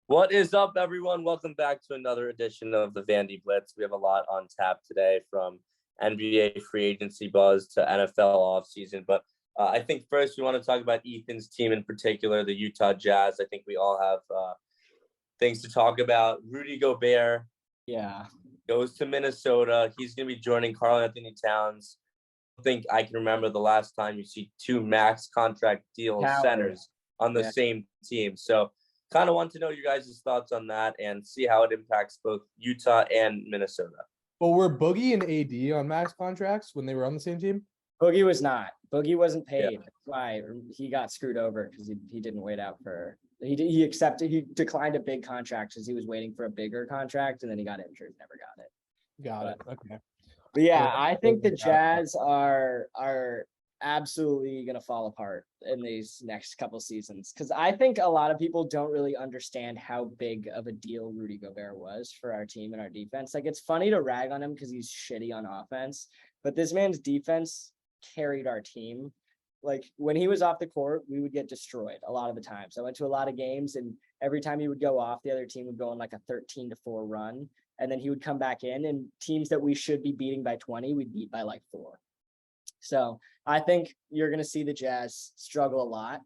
What is up, everyone? Welcome back to another edition of the Vandy Blitz. We have a lot on tap today, from NBA free agency buzz to NFL offseason. But I think first we want to talk about Ethan's team in particular, the Utah Jazz. I think we all have things to talk about. Rudy Gobert goes to Minnesota. He's going to be joining Karl Anthony Towns. I think I can remember the last time you see two max contract deal centers on the same team. So kind of want to know your guys' thoughts on that and see how it impacts both Utah and Minnesota. Well, were Boogie and AD on max contracts when they were on the same team? Boogie was not. Boogie wasn't paid. Yeah. That's why he got screwed over, because he didn't wait out for – he declined a big contract because he was waiting for a bigger contract, and then he got injured, never got it. Got it. Okay. But yeah, I think the Jazz are absolutely going to fall apart in these next couple seasons, because I think a lot of people don't really understand how big of a deal Rudy Gobert was for our team and our defense. Like, it's funny to rag on him because he's shitty on offense, but this man's defense carried our team. Like, when he was off the court, we would get destroyed a lot of the times. I went to a lot of games, and every time he would go off, the other team would go on like a 13-4 run, and then he would come back in, and teams that we should be beating by 20, we'd beat by like 4. So I think you're going to see the Jazz struggle a lot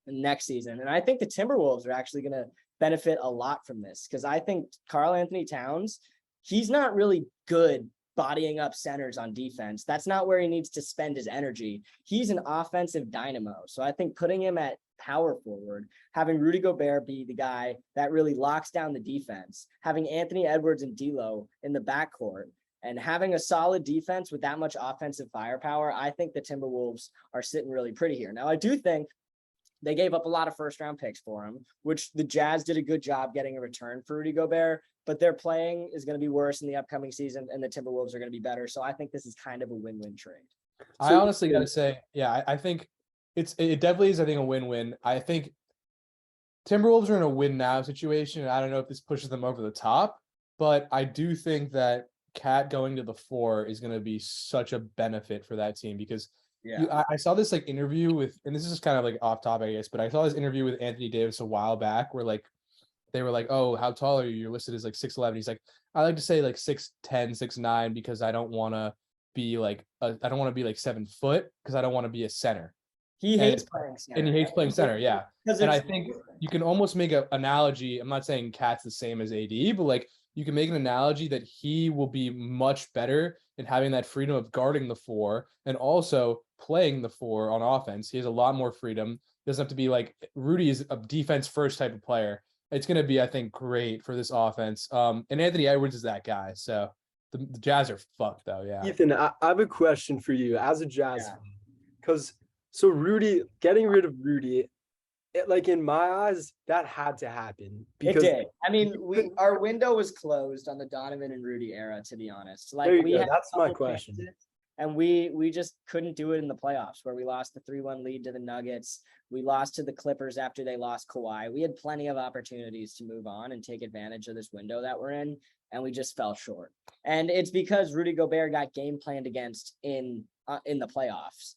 next season. And I think the Timberwolves are actually going to benefit a lot from this, because I think Karl Anthony Towns, he's not really good bodying up centers on defense. That's not where he needs to spend his energy. He's an offensive dynamo. So I think putting him at power forward, having Rudy Gobert be the guy that really locks down the defense, having Anthony Edwards and D'Lo in the backcourt, and having a solid defense with that much offensive firepower, I think the Timberwolves are sitting really pretty here. Now, I do think they gave up a lot of first-round picks for him, which the Jazz did a good job getting a return for Rudy Gobert, but their playing is going to be worse in the upcoming season, and the Timberwolves are going to be better. So I think this is kind of a win-win trade. I honestly got to say, I think it definitely is, I think, a win-win. I think Timberwolves are in a win-now situation, and I don't know if this pushes them over the top, but I do think that Cat going to the 4 is going to be such a benefit for that team, because I saw this like interview with, and this is just kind of like off topic, I guess, but I saw this interview with Anthony Davis a while back where like they were like, "Oh, how tall are you? You're listed as like 6'11". He's like, "I like to say like 6'10", 6'9", because I don't want to be like I don't want to be like 7 foot, because I don't want to be a center." He hates playing center. And he hates playing center, yeah. And I think you can almost make an analogy. I'm not saying Cat's the same as AD, but like you can make an analogy that he will be much better in having that freedom of guarding the 4 and also playing the 4 on offense. He has a lot more freedom. Doesn't have to be like Rudy is a defense first type of player. It's going to be, I think, great for this offense. And Anthony Edwards is that guy. So the Jazz are fucked though. Yeah. Ethan, I have a question for you as a Jazz fan, because Rudy, getting rid of Rudy, like in my eyes, that had to happen. Because it did. I mean, our window was closed on the Donovan and Rudy era, to be honest. Like that's my question. And we just couldn't do it in the playoffs, where we lost the 3-1 lead to the Nuggets. We lost to the Clippers after they lost Kawhi. We had plenty of opportunities to move on and take advantage of this window that we're in, and we just fell short. And it's because Rudy Gobert got game planned against in the playoffs.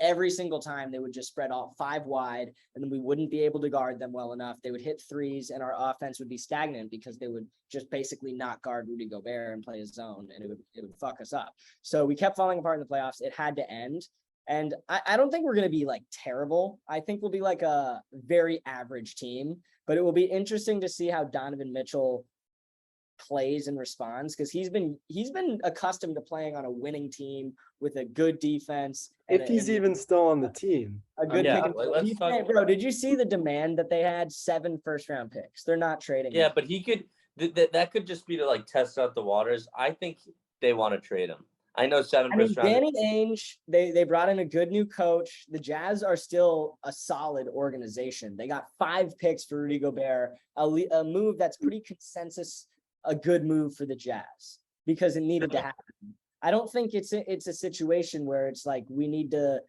Every single time they would just spread all 5 wide, and then we wouldn't be able to guard them well enough. They would hit threes, and our offense would be stagnant because they would just basically not guard Rudy Gobert and play his zone, and it would fuck us up. So we kept falling apart in the playoffs. It had to end. And I don't think we're going to be like terrible. I think we'll be like a very average team, but it will be interesting to see how Donovan Mitchell plays and responds, because he's been accustomed to playing on a winning team with a good defense. If he's even still on the team. A good pick. Bro, did you see the demand that they had? 7 first-round picks. They're not trading. Yeah, but he could that could just be to like test out the waters. I think they want to trade him. I know 7 first round. Danny Ainge, they brought in a good new coach. The Jazz are still a solid organization. They got 5 picks for Rudy Gobert, a move that's pretty consensus, a good move for the Jazz, because it needed to happen. I don't think it's a situation where it's like we need to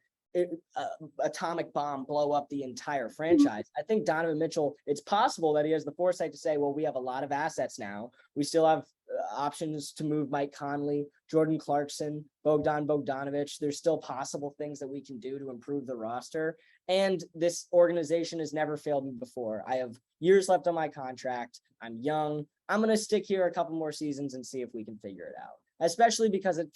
atomic bomb blow up the entire franchise. I think Donovan Mitchell, it's possible that he has the foresight to say, well, we have a lot of assets now. We still have options to move Mike Conley, Jordan Clarkson, Bogdan Bogdanovic. There's still possible things that we can do to improve the roster. And this organization has never failed me before. I have years left on my contract. I'm young. I'm going to stick here a couple more seasons and see if we can figure it out. Especially because it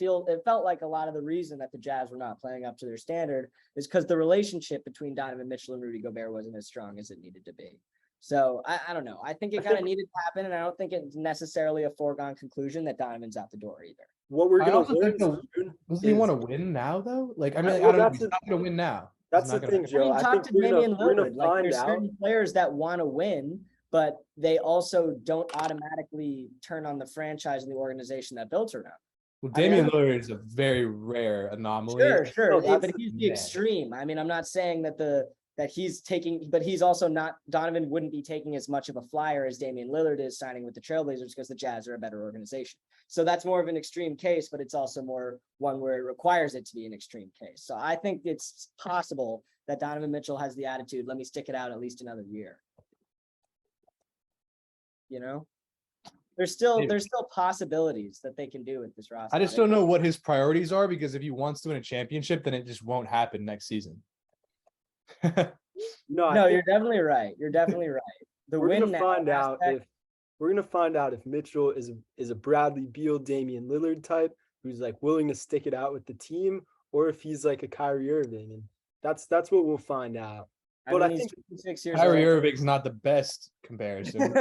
felt like a lot of the reason that the Jazz were not playing up to their standard is because the relationship between Donovan Mitchell and Rudy Gobert wasn't as strong as it needed to be. So I don't know. I think it kind of needed to happen, and I don't think it's necessarily a foregone conclusion that Donovan's out the door either. What we're gonna learn does he want to win now though? Like, I mean, well, I don't know. He's not gonna win now. That's the thing, Joe. I talk think to Damian we're gonna Lillard. Like, find there's out. certain players that want to win, but they also don't automatically turn on the franchise and the organization that built around. Well, Damian Lillard is a very rare anomaly. Sure. But he's the extreme. I mean, I'm not saying that he's taking, but he's also not, Donovan wouldn't be taking as much of a flyer as Damian Lillard is signing with the Trailblazers because the Jazz are a better organization. So that's more of an extreme case, but it's also more one where it requires it to be an extreme case. So I think it's possible that Donovan Mitchell has the attitude, let me stick it out at least another year. You know? There's still possibilities that they can do with this roster. I just don't know what his priorities are, because if he wants to win a championship, then it just won't happen next season. No, you're definitely right. You're definitely right. We're gonna find out if Mitchell is a Bradley Beal, Damian Lillard type who's like willing to stick it out with the team, or if he's like a Kyrie Irving, and that's what we'll find out. But I think 6 years Kyrie Irving's not the best comparison.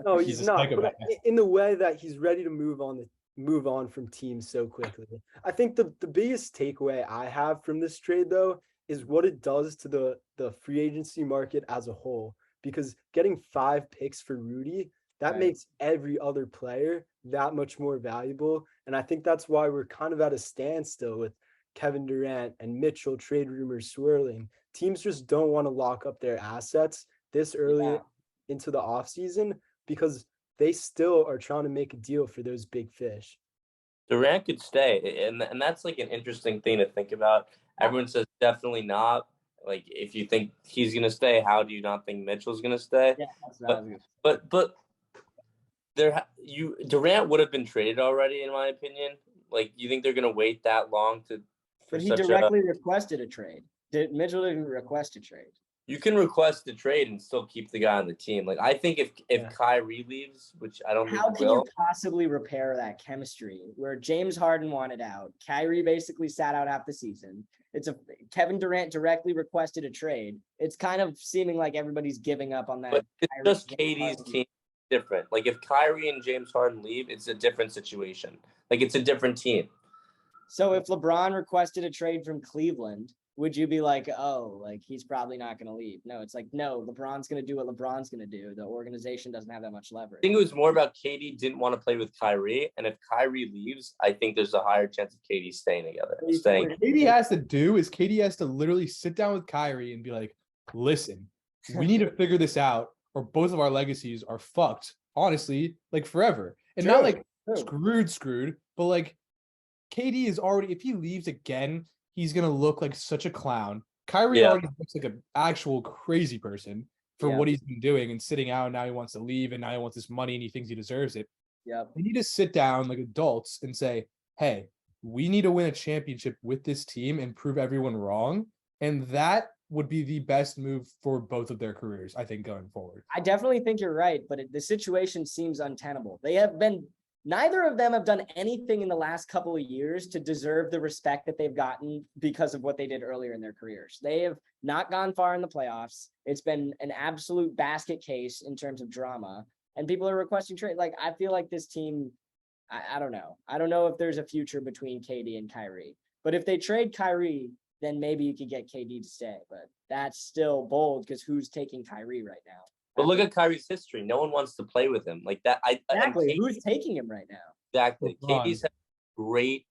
No, he's not. But in the way that he's ready to move on from teams so quickly. I think the biggest takeaway I have from this trade, though, is what it does to the free agency market as a whole. Because getting 5 picks for Rudy, that makes every other player that much more valuable. And I think that's why we're kind of at a standstill with Kevin Durant and Mitchell trade rumors swirling. Teams just don't want to lock up their assets this early into the offseason because they still are trying to make a deal for those big fish. Durant could stay, and that's like an interesting thing to think about. Everyone says definitely not. Like, if you think he's gonna stay, how do you not think Mitchell's gonna stay? Yeah, but Durant would have been traded already, in my opinion. Like, you think they're gonna wait that long to? But he directly requested a trade. Mitchell didn't request a trade. You can request a trade and still keep the guy on the team. Like, I think if Kyrie leaves, which I don't think how can you possibly repair that chemistry where James Harden wanted out, Kyrie basically sat out half the season. Kevin Durant directly requested a trade. It's kind of seeming like everybody's giving up on that. But it's just KD's team different. Like, if Kyrie and James Harden leave, it's a different situation. Like, it's a different team. So if LeBron requested a trade from Cleveland, would you be like, oh, like, he's probably not going to leave? No, it's like, no, LeBron's going to do what LeBron's going to do. The organization doesn't have that much leverage. I think it was more about KD didn't want to play with Kyrie. And if Kyrie leaves, I think there's a higher chance of KD staying together. What KD has to do is KD has to literally sit down with Kyrie and be like, listen, we need to figure this out or both of our legacies are fucked, honestly, like forever. And not like screwed, but like KD is already, if he leaves again, he's going to look like such a clown. Kyrie already looks like an actual crazy person for what he's been doing and sitting out. And now he wants to leave and now he wants this money and he thinks he deserves it. Yeah. They need to sit down like adults and say, hey, we need to win a championship with this team and prove everyone wrong. And that would be the best move for both of their careers, I think, going forward. I definitely think you're right, but the situation seems untenable. Neither of them have done anything in the last couple of years to deserve the respect that they've gotten because of what they did earlier in their careers. They have not gone far in the playoffs. It's been an absolute basket case in terms of drama, and people are requesting trade. Like, I feel like this team, I don't know. I don't know if there's a future between KD and Kyrie, but if they trade Kyrie, then maybe you could get KD to stay, but that's still bold because who's taking Kyrie right now? But look at Kyrie's history. No one wants to play with him like that. Exactly. Who's taking him right now? Exactly. KD's had great,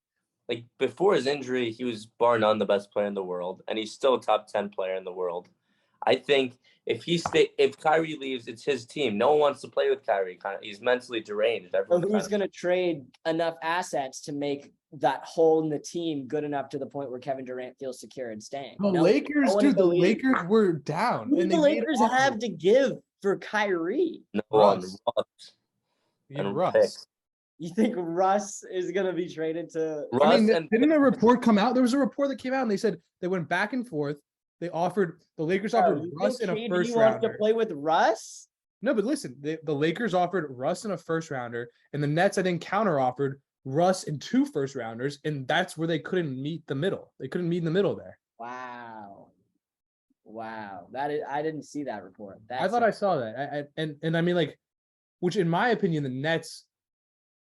like, before his injury, he was bar none the best player in the world, and he's still a top 10 player in the world. I think if Kyrie leaves, it's his team. No one wants to play with Kyrie. He's mentally deranged. So who's going to trade enough assets to make that hole in the team good enough to the point where Kevin Durant feels secure in staying? The Lakers were down. Who do the Lakers have to give for Kyrie? No one. Russ. You think Russ is going to be traded to? Russ? I mean, didn't a report come out? There was a report that came out and they said they went back and forth. the Lakers Bro, offered you Russ think in a KD first wants to rounder. play with Russ? No, but listen, the Lakers offered Russ in a first rounder, and the Nets, I think, counter offered Russ in 2 first rounders, and that's where they couldn't meet the middle. They couldn't meet in the middle there. Wow. I didn't see that report. I thought I saw that. And I mean, like, which in my opinion, the Nets,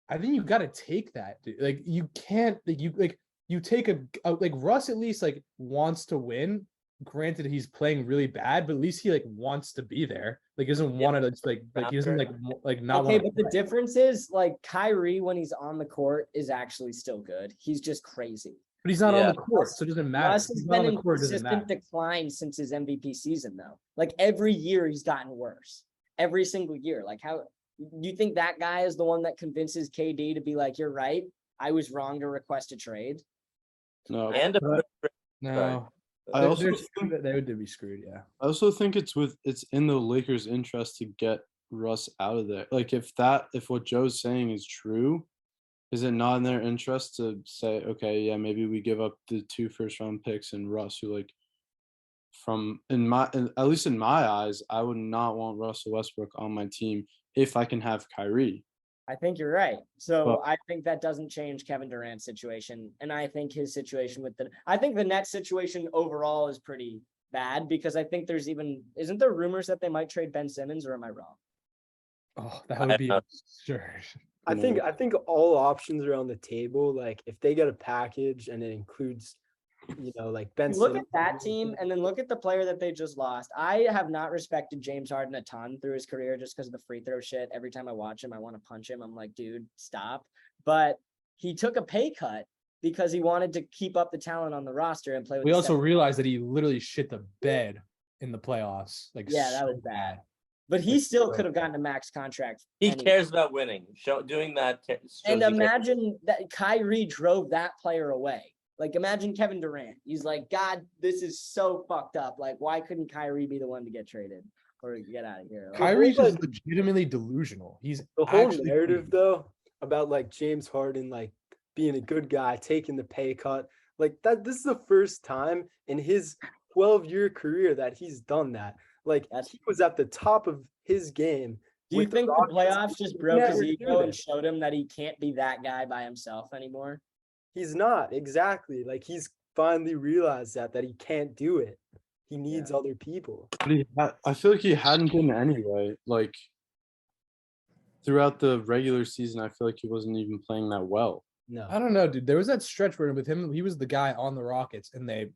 I think you've got to take that, dude. Like, you can't, you take like Russ at least like wants to win. Granted, he's playing really bad, but at least he like wants to be there. Like, he doesn't want to like he doesn't like not Okay, want but the difference is like Kyrie when he's on the court is actually still good. He's just crazy. But he's not on the court, so it doesn't matter. Russ has been in consistent decline since his MVP season, though. Like every year he's gotten worse. Every single year. Like, how you think that guy is the one that convinces KD to be like, you're right, I was wrong to request a trade? No, no. I also think that they would be screwed. Yeah. I also think it's in the Lakers' interest to get Russ out of there. Like, if what Joe's saying is true, is it not in their interest to say, okay, yeah, maybe we give up the 2 first-round picks and Russ, who, like, at least in my eyes, I would not want Russell Westbrook on my team if I can have Kyrie. I think you're right. So I think that doesn't change Kevin Durant's situation. And I think his situation I think the Nets situation overall is pretty bad because I think isn't there rumors that they might trade Ben Simmons, or am I wrong? Oh, that would be absurd. I think all options are on the table. Like, if they get a package and it includes, like Ben Simmons. Look at that team and then look at the player that they just lost. I have not respected James Harden a ton through his career just because of the free throw shit. Every time I watch him, I want to punch him. I'm like, dude, stop. But he took a pay cut because he wanted to keep up the talent on the roster and play with. We also realized that he literally shit the bed in the playoffs. Like, yeah, that was bad. But he still could have gotten a max contract. He cares about winning. Doing that. And imagine that Kyrie drove that player away. Like, imagine Kevin Durant. He's like, God, this is so fucked up. Like, why couldn't Kyrie be the one to get traded or get out of here? Like, Kyrie's just legitimately delusional. He's the whole narrative though about like James Harden like being a good guy, taking the pay cut, like that. This is the first time in his 12-year career that he's done that. Like, he was at the top of his game. Do you think the playoffs just broke his ego and showed him that he can't be that guy by himself anymore? He's not, exactly. Like, he's finally realized that he can't do it. He needs other people. But I feel like he hadn't been anyway. Like, throughout the regular season, I feel like he wasn't even playing that well. No, I don't know, dude. There was that stretch where with him, he was the guy on the Rockets, and they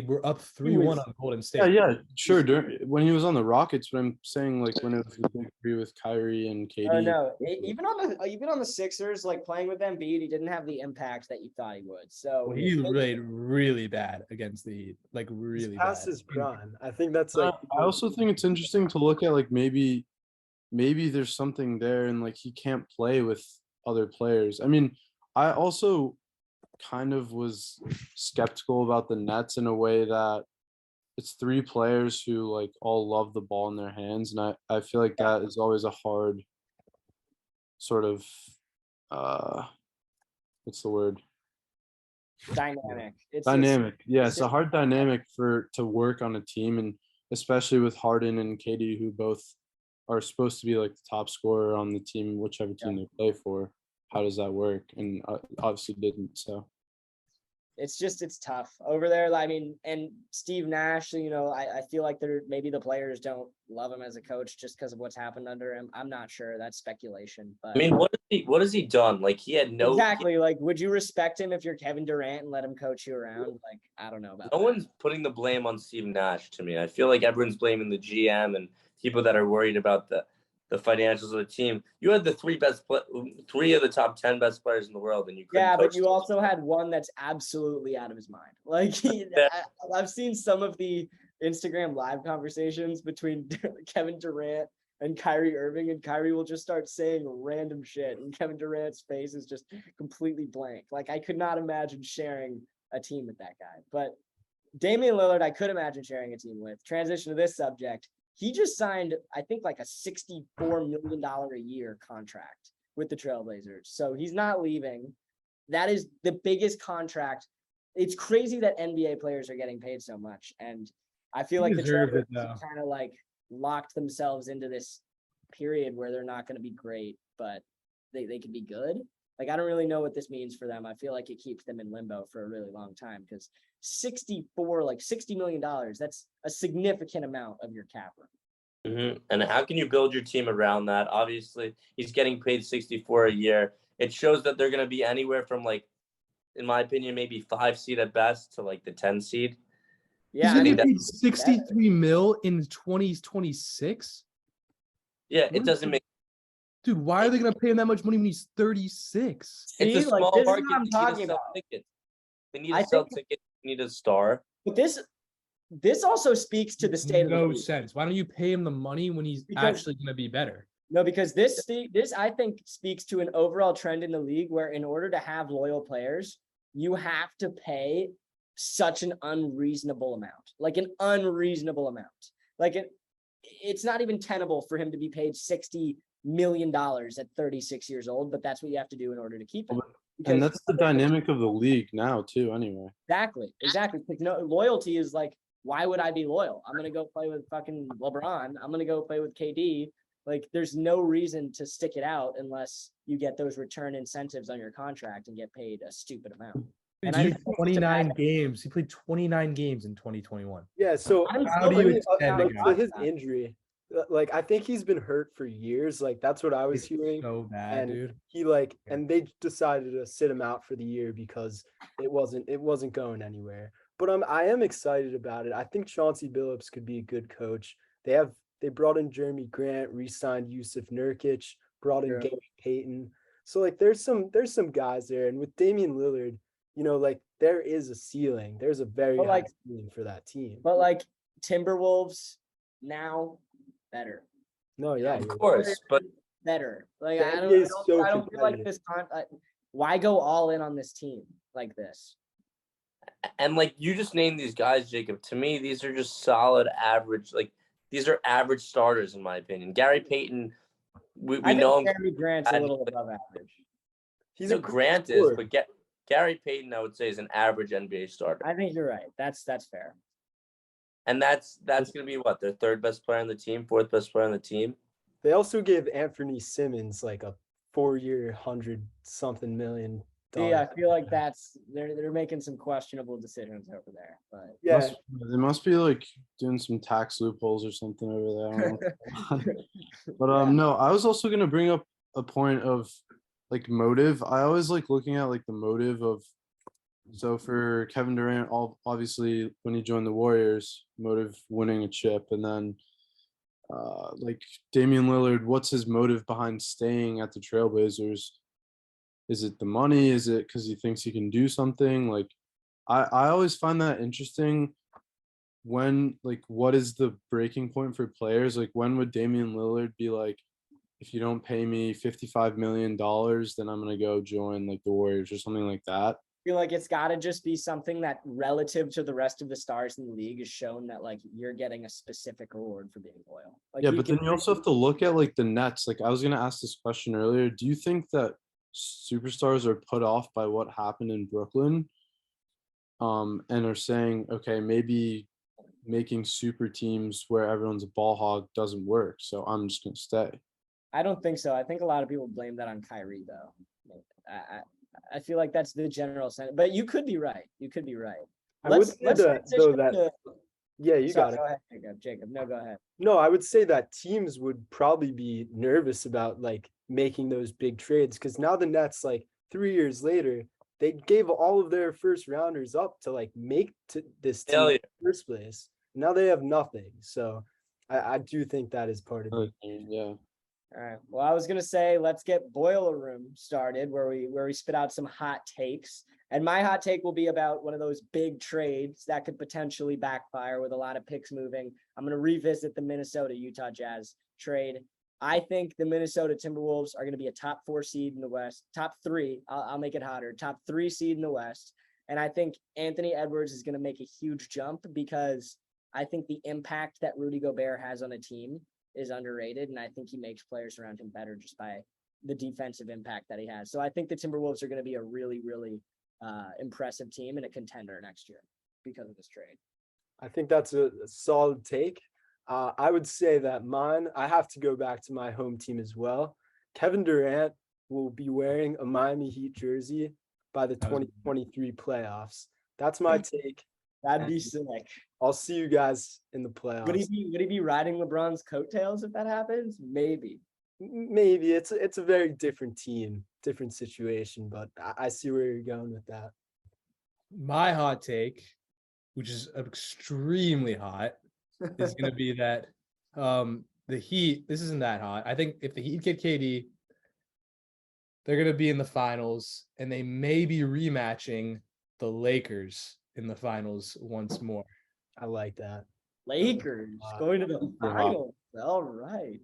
were up 3-1 on Golden State. Yeah, sure. When he was on the Rockets, but I'm saying like when it was with Kyrie and KD. Oh no, even on the Sixers, like playing with Embiid, he didn't have the impact that you thought he would. So he played really bad against the really past bad. his prime. I think that's like. I also think it's interesting to look at like maybe there's something there, and like he can't play with other players. I mean, I also kind of was skeptical about the Nets in a way that it's 3 players who like all love the ball in their hands, and I feel like that is always a hard sort of what's the word? Dynamic. Yeah, it's a hard dynamic to work on a team, and especially with Harden and KD, who both are supposed to be like the top scorer on the team, whichever team they play for. How does that work? And obviously didn't. So it's tough over there. I mean, and Steve Nash, I feel like maybe the players don't love him as a coach just because of what's happened under him. I'm not sure. That's speculation. But I mean, what has he done? Like, he had no exactly. Like, would you respect him if you're Kevin Durant and let him coach you around? Like, I don't know about no one's putting the blame on Steve Nash to me. I feel like everyone's blaming the GM and people that are worried about the financials of the team. You had the 3 of the top 10 best players in the world, and you couldn't but you also had one that's absolutely out of his mind. Like, I've seen some of the Instagram live conversations between Kevin Durant and Kyrie Irving, and Kyrie will just start saying random shit, and Kevin Durant's face is just completely blank. Like, I could not imagine sharing a team with that guy. But Damian Lillard, I could imagine sharing a team with. Transition to this subject. He just signed, I think, like a $64 million a year contract with the Trailblazers. So he's not leaving. That is the biggest contract it's crazy that NBA players are getting paid so much. And I feel like the Trailblazers kind of like locked themselves into this period where they're not going to be great, but they could be good. Like, I don't really know what this means for them. I feel like it keeps them in limbo for a really long time because $60 million, that's a significant amount of your cap room. Mm-hmm. And how can you build your team around that? Obviously, he's getting paid 64 a year. It shows that they're going to be anywhere from, like, in my opinion, maybe 5 seed at best to like the 10 seed. Yeah, he's going to be 63 mil in 2026. Yeah, it doesn't make. Dude, why are they going to pay him that much money when he's 36? It's a small this market. Is what I'm talking about. Tickets. They need to sell tickets. They need a star. But this also speaks to the state of the league. No sense. Why don't you pay him the money when he's actually going to be better? No, because this I think speaks to an overall trend in the league where in order to have loyal players, you have to pay such an unreasonable amount. Like an unreasonable amount. Like it's not even tenable for him to be paid $60 million at 36 years old, but that's what you have to do in order to keep him. And that's the dynamic of the league now too, anyway. Exactly. Because no, loyalty is like, why would I be loyal? I'm going to go play with fucking LeBron. I'm going to go play with KD. Like, there's no reason to stick it out unless you get those return incentives on your contract and get paid a stupid amount. And I 29 games. He played 29 games in 2021. Yeah, so how do you extend a guy? his injury? Like, I think he's been hurt for years. Like, that's what I was hearing. So bad, dude. He and they decided to sit him out for the year because it wasn't going anywhere. But I am excited about it. I think Chauncey Billups could be a good coach. They brought in Jeremy Grant, re-signed Yusuf Nurkic, brought in Gary Payton. So like there's some guys there. And with Damian Lillard, like there is a ceiling. There's a very high ceiling for that team. But like Timberwolves now better. No, yeah, of course, but better. Like I don't feel like this. Why go all in on this team like this? And like you just named these guys, Jacob. To me, these are just solid average. Like these are average starters in my opinion. Gary Payton, we know him. Jeremy Grant's a little above average. He's a Grant is, but Gary Payton, I would say, is an average NBA starter. I think you're right. That's fair. And that's gonna be what, their third best player on the team, fourth best player on the team. They also gave Anthony Simmons like a 4-year, $100-something million. Yeah, I feel like they're making some questionable decisions over there. But yeah, they must be like doing some tax loopholes or something over there. I don't know. But no, I was also gonna bring up a point of like motive. I always like looking at like the motive of. So for Kevin Durant, obviously when he joined the Warriors, motive winning a chip, and then like Damian Lillard, what's his motive behind staying at the Trailblazers? Is it the money? Is it because he thinks he can do something? Like, I always find that interesting. When like, what is the breaking point for players? Like, when would Damian Lillard be like, if you don't pay me $55 million, then I'm gonna go join like the Warriors or something like that? I feel like it's got to just be something that relative to the rest of the stars in the league is shown that like you're getting a specific reward for being loyal. Like, yeah, but then you also have to look at like the Nets. Like I was going to ask this question earlier. Do you think that superstars are put off by what happened in Brooklyn and are saying, okay, maybe making super teams where everyone's a ball hog doesn't work, so I'm just going to stay? I don't think so. I think a lot of people blame that on Kyrie though. I feel like that's the general sense, but you could be right. Yeah, you got it. Go ahead, Jacob. No, go ahead. No, I would say that teams would probably be nervous about like making those big trades because now the Nets, like 3 years later, they gave all of their first rounders up to like make this team in the first place. Now they have nothing. So I do think that is part of it. Yeah. All right. Well, I was gonna say let's get Boiler Room started, where we spit out some hot takes. And my hot take will be about one of those big trades that could potentially backfire with a lot of picks moving. I'm gonna revisit the Minnesota-Utah Jazz trade. I think the Minnesota Timberwolves are gonna be a top 4 seed in the West, top 3. I'll make it hotter, top 3 seed in the West. And I think Anthony Edwards is gonna make a huge jump because I think the impact that Rudy Gobert has on a team is underrated, and I think he makes players around him better just by the defensive impact that he has. So I think the Timberwolves are going to be a really, really impressive team and a contender next year because of this trade. I think that's a solid take. I would say that I have to go back to my home team as well. Kevin Durant will be wearing a Miami Heat jersey by the 2023 playoffs. That's my take. That'd be sick. I'll see you guys in the playoffs. Would he be riding LeBron's coattails if that happens? Maybe. Maybe it's a very different team, different situation, but I see where you're going with that. My hot take, which is extremely hot, is going to be that the Heat, this isn't that hot. I think if the Heat get KD, they're going to be in the finals, and they may be rematching the Lakers in the finals once more. I like that. Lakers going to the finals. All right.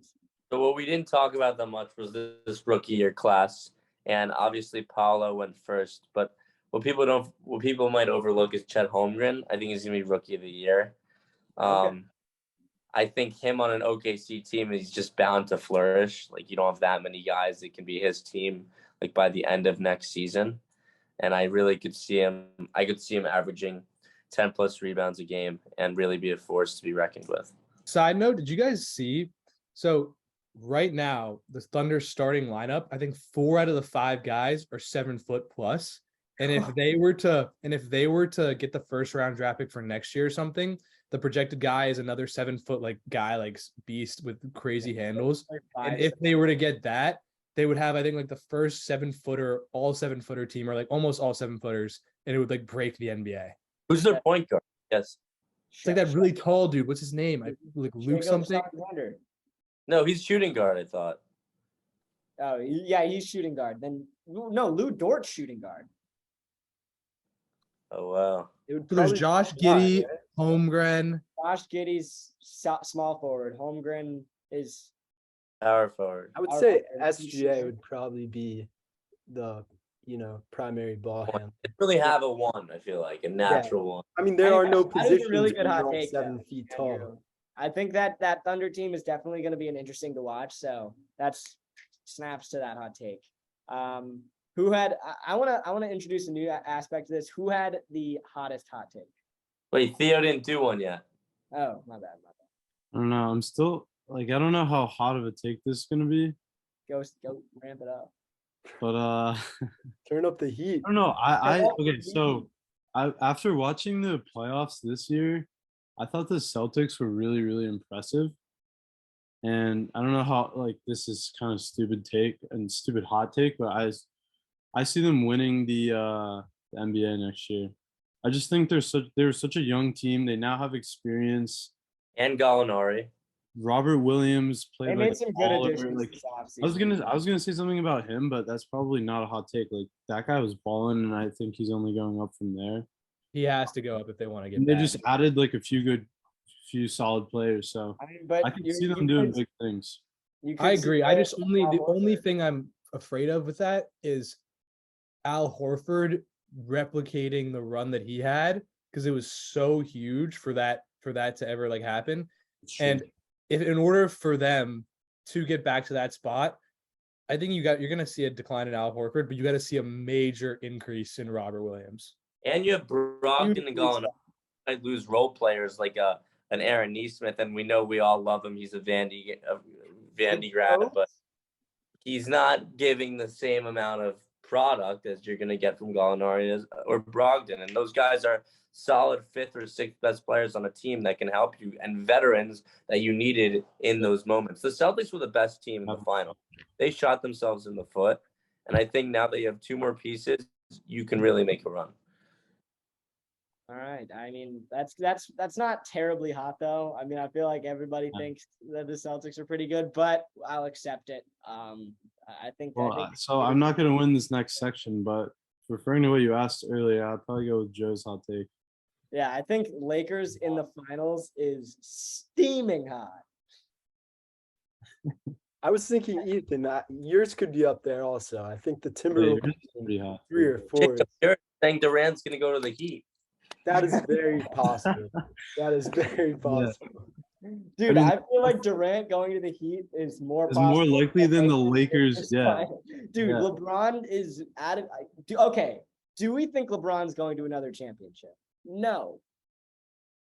So what we didn't talk about that much was this rookie year class, and obviously Paolo went first. But what people might overlook is Chet Holmgren. I think he's gonna be rookie of the year. Okay. I think him on an OKC team is just bound to flourish. Like, you don't have that many guys that can be his team like by the end of next season. And I really could see him. I could see him averaging 10 plus rebounds a game and really be a force to be reckoned with. Side note, did you guys see? So right now, the Thunder starting lineup, I think 4 out of the 5 guys are 7 foot plus. And if they were to get the first round draft pick for next year or something, the projected guy is another 7 foot guy, like beast with crazy handles. And if they were to get that, they would have, I think, like the first 7 footer, all 7 footer team, or like almost all 7 footers, and it would like break the NBA. Who's their point guard? Yes. It's like that really tall dude. What's his name? Like Luke something. No, he's shooting guard, I thought. Oh, yeah, he's shooting guard. Then no, Lou Dort's shooting guard. Oh, wow. There's Josh Giddey, Holmgren. Josh Giddey's small forward. Holmgren is power forward. I would say SGA would probably be the primary ball handler. They really have a one, I feel like, a natural one. I mean, there are no positions a really good hot where you're take, 7 feet tall. I think that Thunder team is definitely going to be an interesting to watch. So that's snaps to that hot take. Who had? I want to introduce a new aspect to this. Who had the hottest hot take? Wait, Theo didn't do one yet. Oh, my bad. I don't know. I'm still I don't know how hot of a take this is gonna be. Go ramp it up. But turn up the heat. I don't know. Okay, so after watching the playoffs this year, I thought the Celtics were really, really impressive. And I don't know how this is kind of stupid hot take, but I see them winning the NBA next year. I just think they're such a young team. They now have experience. And Gallinari. Robert Williams played they made some good additions this offseason. I was gonna say something about him, but that's probably not a hot take. Like, that guy was balling, and I think he's only going up from there. He has to go up if they want to get. And they just added a few solid players, so I can see them doing big things. I agree. The only thing I'm afraid of with that is Al Horford replicating the run that he had, because it was so huge for that to ever happen. And if in order for them to get back to that spot, I think you're going to see a decline in Al Horford, but you got to see a major increase in Robert Williams. And you have Brogdon and Gallinari. Might lose role players like an Aaron Nesmith, and we all love him. He's a Vandy grad, but he's not giving the same amount of product as you're going to get from Gallinari or Brogdon. And those guys are solid 5th or 6th best players on a team that can help you, and veterans that you needed in those moments. The Celtics were the best team in the final. They shot themselves in the foot, and I think now that you have 2 more pieces, you can really make a run. All right. I mean, that's not terribly hot though. I mean, I feel like everybody thinks that the Celtics are pretty good, but I'll accept it. I think. So I'm not going to win this next section, but referring to what you asked earlier, I'll probably go with Joe's hot take. Yeah, I think Lakers in the finals is steaming hot. I was thinking, Ethan, yours could be up there also. I think the Timberwolves 3 or 4. You're saying Durant's going to go to the Heat. That is very possible. That is very possible. Dude, I feel like Durant going to the Heat is more likely than the Lakers. Yeah. Dude, LeBron is added. Okay, Do we think LeBron's going to another championship? No.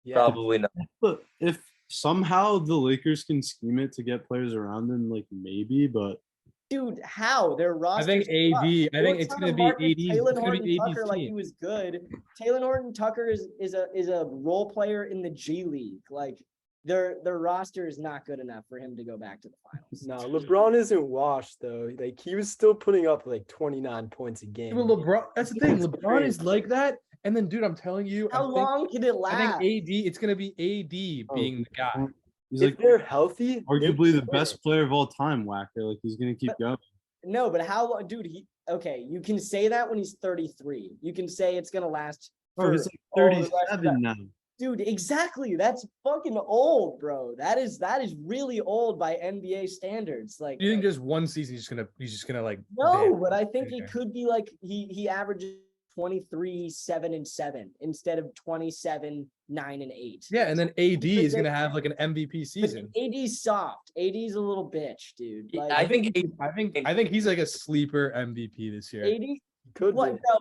Yeah. Probably not. But if somehow the Lakers can scheme it to get players around them, like maybe, but Dude, how? Their roster. I think AD. I think it's gonna be AD's. It's gonna be AD's Tucker like he team. was good. Taylor Horton Tucker is a role player in the G League. Like their roster is not good enough for him to go back to the finals. No, LeBron isn't washed though. Like he was still putting up like 29 points a game. Well, LeBron. That's the thing. It's LeBron crazy. is like that. And then, dude, I'm telling you, How long can it I last? think AD. It's gonna be AD being the guy. he's If like they're healthy, arguably they the best player of all time, Whacker. Like he's gonna keep going. No, but how long, dude? You can say that when he's 33. You can say it's gonna last. Bro, he's like all the rest of 37 now. Dude, exactly. That's fucking old, bro. That is really old by NBA standards. Like, Do you think just one season he's just gonna like? no, bam. but I think he Okay. could be like he averages 23, 7 and 7 instead of 27, 9 and 8. Yeah, and then AD is gonna have like an MVP But season. AD's soft. AD's a little bitch, dude. Like I think I think he's like a sleeper MVP this year. AD. could What? be. No,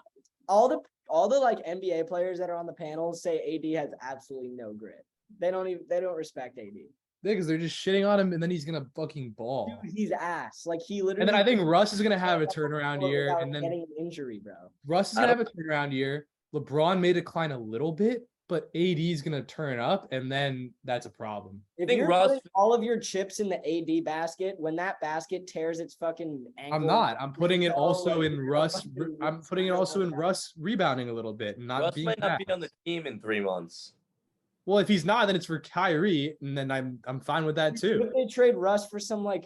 all the like NBA players that are on the panels say AD has absolutely no grit. They don't respect AD. Yeah, because they're just shitting on him, and then he's gonna fucking ball. Dude, he's ass. Like he literally. And then I think Russ is gonna have a turnaround year, without and then getting an injury, bro. Russ is gonna have a turnaround year. LeBron may decline a little bit, but AD is gonna turn up, and then that's a problem. If think you're Russ- putting all of your chips in the AD basket, when that basket tears its fucking ankle, I'm not. I'm putting it also like, in you're Russ. fucking- I'm putting it also in Russ rebounding a little bit and not Russ being might not be fast. on the team in 3 months. Well, if he's not, then it's for Kyrie, and then I'm fine with that too. If they trade Russ for some like,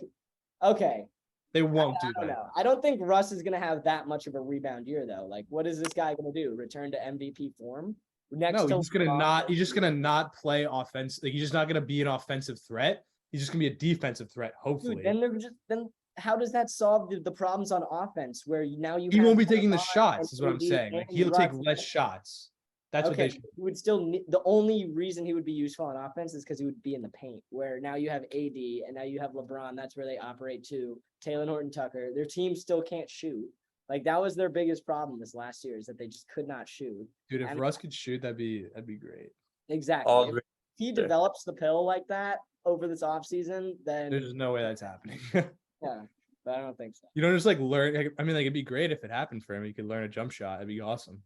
okay, They won't I do don't that. know. I don't think Russ is gonna have that much of a rebound year though. Like, what is this guy gonna do? Return to MVP form? Next No, to he's just gonna LeBron? not. He's just gonna not play offense. Like he's just not gonna be an offensive threat. He's just gonna be a defensive threat. Hopefully, Dude, then how does that solve the problems on offense where now you he have won't be taking the LeBron shots. and Is what I'm AD saying. Like and he'll take Russ? less shots. That's what they Okay, should. he would still the only reason he would be useful on offense is because he would be in the paint. Where now you have AD and now you have LeBron. That's where they operate too. Taylor Horton Tucker. Their team still can't shoot. Like that was their biggest problem this last year is that they just could not shoot. Dude, if and- Russ could shoot, that'd be great. Exactly. All If agree. he there. develops the pill like that over this offseason, then There's no way that's happening. yeah. But I don't think so. You don't just like learn. I mean, like it'd be great if it happened for him. He could learn a jump shot. It'd be awesome.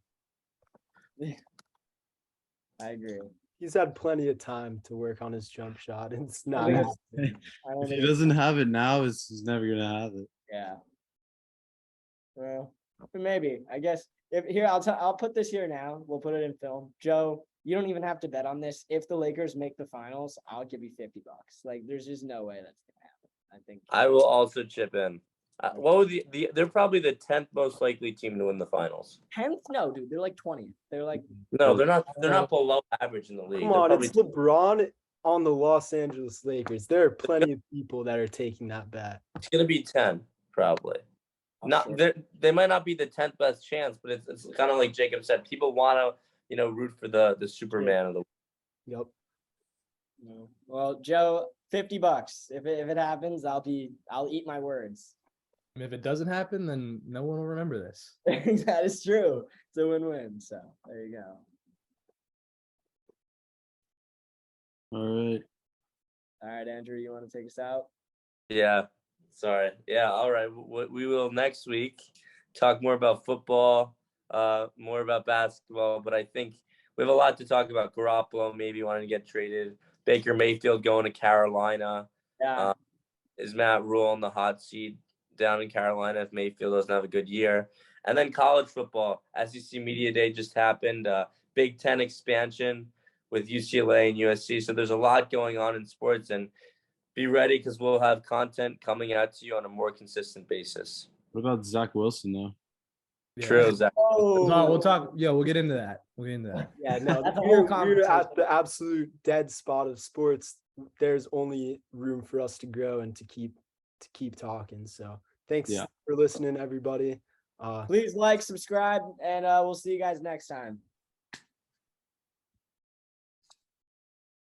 I agree. He's had plenty of time to work on his jump shot. It's not. Yeah. happening. I don't If he think doesn't have it now, he's never gonna have it. yeah. Well, maybe. I guess if here I'll put this here now. We'll put it in film. Joe, you don't even have to bet on this. If the Lakers make the finals, I'll give you $50. Like there's just no way that's gonna happen. I think I will also chip in. What would they're probably the 10th most likely team to win the finals. 10th? No, dude, they're like 20th. They're like No, they're not. They're not below average in the league. Come They're on, probably it's LeBron on the Los Angeles Lakers. There are plenty of people that are taking that bet. It's gonna be 10, probably. oh, Not shit. they might not be the 10th best chance, but it's kind of like Jacob said. People want to root for the Superman of the. Yep. No. Well, Joe, $50. If it happens, I'll eat my words. I mean, if it doesn't happen, then no one will remember this. That is true. It's a win-win. So there you go. All right. All right, Andrew, you want to take us out? Yeah. Sorry. Yeah. All right. We will next week talk more about football, more about basketball. But I think we have a lot to talk about. Garoppolo maybe wanting to get traded. Baker Mayfield going to Carolina. Yeah. Is Matt Rule on the hot seat down in Carolina if Mayfield doesn't have a good year? And then college football. SEC Media Day just happened. Big Ten expansion with UCLA and USC. So there's a lot going on in sports, and be ready because we'll have content coming out to you on a more consistent basis. What about Zach Wilson though? Yeah. True, Zach. No, we'll talk. Yeah, we'll get into that. We'll get into that. Yeah, no, That's a whole we're conversation. at the absolute dead spot of sports. There's only room for us to grow and to keep talking. So thanks Yeah. for listening, everybody. Please like, subscribe, and we'll see you guys next time.